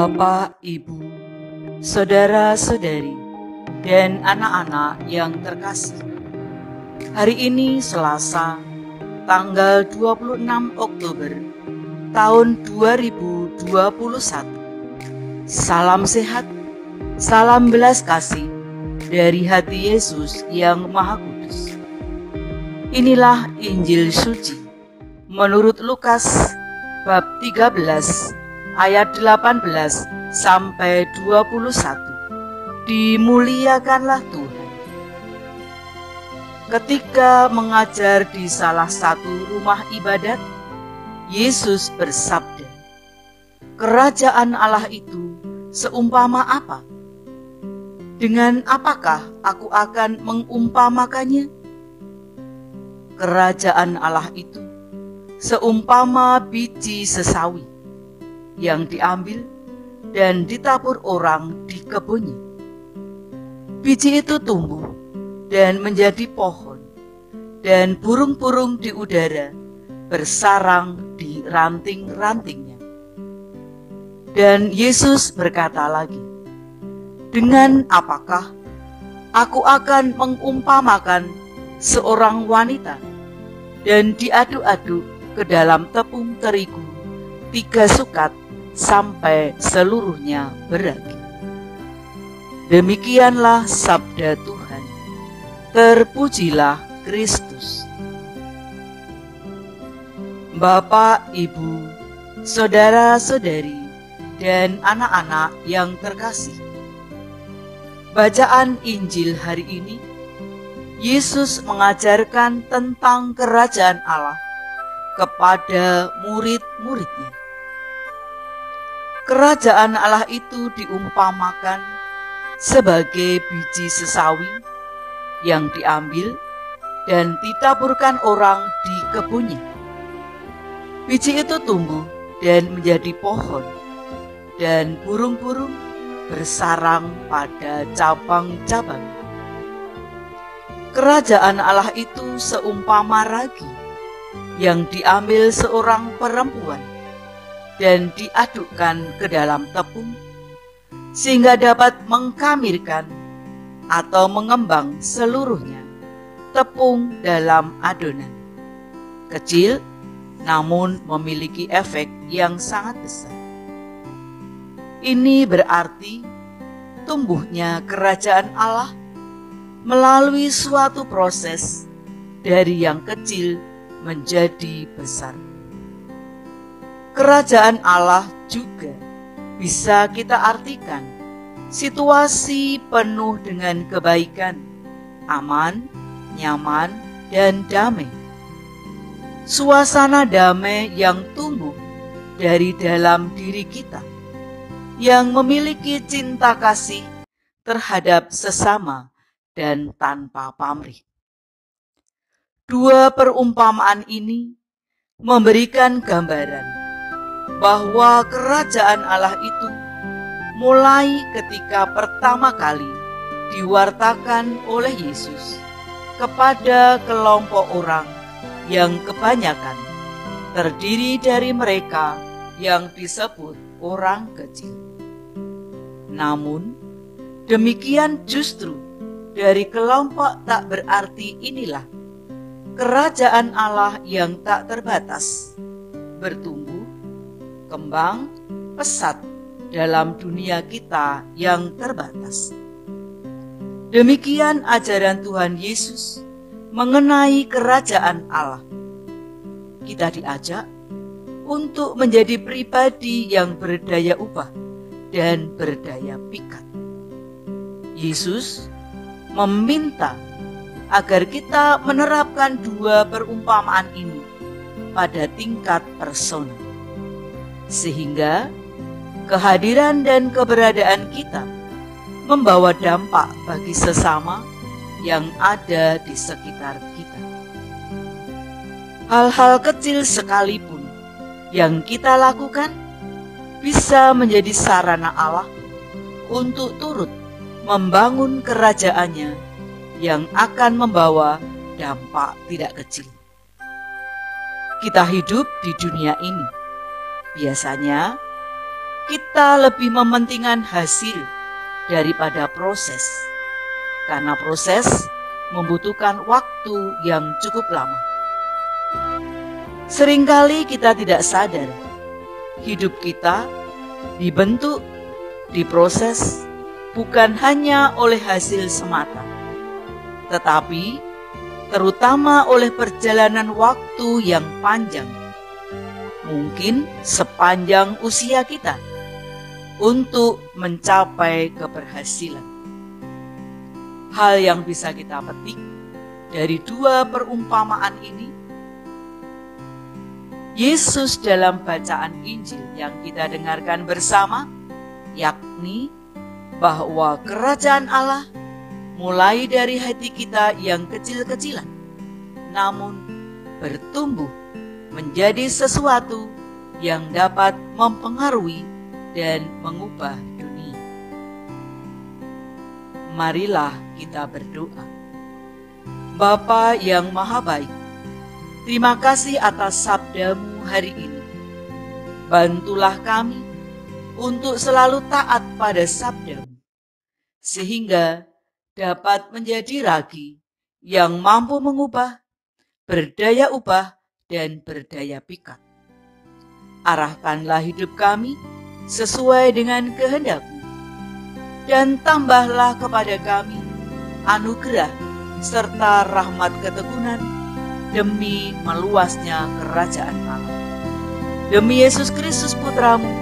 Bapak, Ibu, saudara-saudari, dan anak-anak yang terkasih. Hari ini Selasa, tanggal 26 Oktober tahun 2021. Salam sehat, salam belas kasih dari hati Yesus yang Maha Kudus. Inilah Injil suci menurut Lukas bab 13 ayat 18 sampai 21. Dimuliakanlah Tuhan. Ketika mengajar di salah satu rumah ibadat, Yesus bersabda, "Kerajaan Allah itu seumpama apa? Dengan apakah aku akan mengumpamakannya? Kerajaan Allah itu seumpama biji sesawi yang diambil dan ditabur orang di kebunnya. Biji itu tumbuh dan menjadi pohon, dan burung-burung di udara bersarang di ranting-rantingnya." Dan Yesus berkata lagi, "Dengan apakah aku akan mengumpamakan seorang wanita dan diaduk-aduk ke dalam tepung terigu 3 sukat sampai seluruhnya beragi." Demikianlah sabda Tuhan. Terpujilah Kristus. Bapak, Ibu, saudara-saudari, dan anak-anak yang terkasih. Bacaan Injil hari ini, Yesus mengajarkan tentang kerajaan Allah kepada murid-muridnya. Kerajaan Allah itu diumpamakan sebagai biji sesawi yang diambil dan ditaburkan orang di kebunnya. Biji itu tumbuh dan menjadi pohon, dan burung-burung bersarang pada cabang-cabang. Kerajaan Allah itu seumpama ragi yang diambil seorang perempuan dan diadukkan ke dalam tepung, sehingga dapat mengkamirkan atau mengembang seluruhnya tepung dalam adonan. Kecil namun memiliki efek yang sangat besar. Ini berarti tumbuhnya kerajaan Allah melalui suatu proses dari yang kecil menjadi besar. Kerajaan Allah juga bisa kita artikan situasi penuh dengan kebaikan, aman, nyaman, dan damai. Suasana damai yang tumbuh dari dalam diri kita, yang memiliki cinta kasih terhadap sesama dan tanpa pamrih. Dua perumpamaan ini memberikan gambaran bahwa kerajaan Allah itu mulai ketika pertama kali diwartakan oleh Yesus kepada kelompok orang yang kebanyakan terdiri dari mereka yang disebut orang kecil. Namun, demikian justru dari kelompok tak berarti inilah kerajaan Allah yang tak terbatas bertumbuh, kembang, pesat dalam dunia kita yang terbatas. Demikian ajaran Tuhan Yesus mengenai kerajaan Allah. Kita diajak untuk menjadi pribadi yang berdaya ubah dan berdaya pikat. Yesus meminta agar kita menerapkan dua perumpamaan ini pada tingkat personal, sehingga kehadiran dan keberadaan kita membawa dampak bagi sesama yang ada di sekitar kita. Hal-hal kecil sekalipun yang kita lakukan bisa menjadi sarana Allah untuk turut membangun kerajaannya yang akan membawa dampak tidak kecil. Kita hidup di dunia ini. Biasanya kita lebih mementingkan hasil daripada proses, karena proses membutuhkan waktu yang cukup lama. Seringkali kita tidak sadar, hidup kita dibentuk, diproses bukan hanya oleh hasil semata, tetapi terutama oleh perjalanan waktu yang panjang, mungkin sepanjang usia kita, untuk mencapai keberhasilan. Hal yang bisa kita petik dari dua perumpamaan ini, Yesus dalam bacaan Injil yang kita dengarkan bersama, yakni bahwa kerajaan Allah mulai dari hati kita yang kecil-kecilan, namun bertumbuh menjadi sesuatu yang dapat mempengaruhi dan mengubah dunia. Marilah kita berdoa. Bapa yang Maha Baik, terima kasih atas sabda-Mu hari ini. Bantulah kami untuk selalu taat pada sabda-Mu, sehingga dapat menjadi ragi yang mampu mengubah, berdaya ubah, dan berdaya pikat. Arahkanlah hidup kami sesuai dengan kehendak-Mu, dan tambahlah kepada kami anugerah serta rahmat ketekunan demi meluasnya kerajaan Allah. Demi Yesus Kristus Putra-Mu,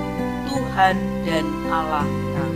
Tuhan dan Allah kami.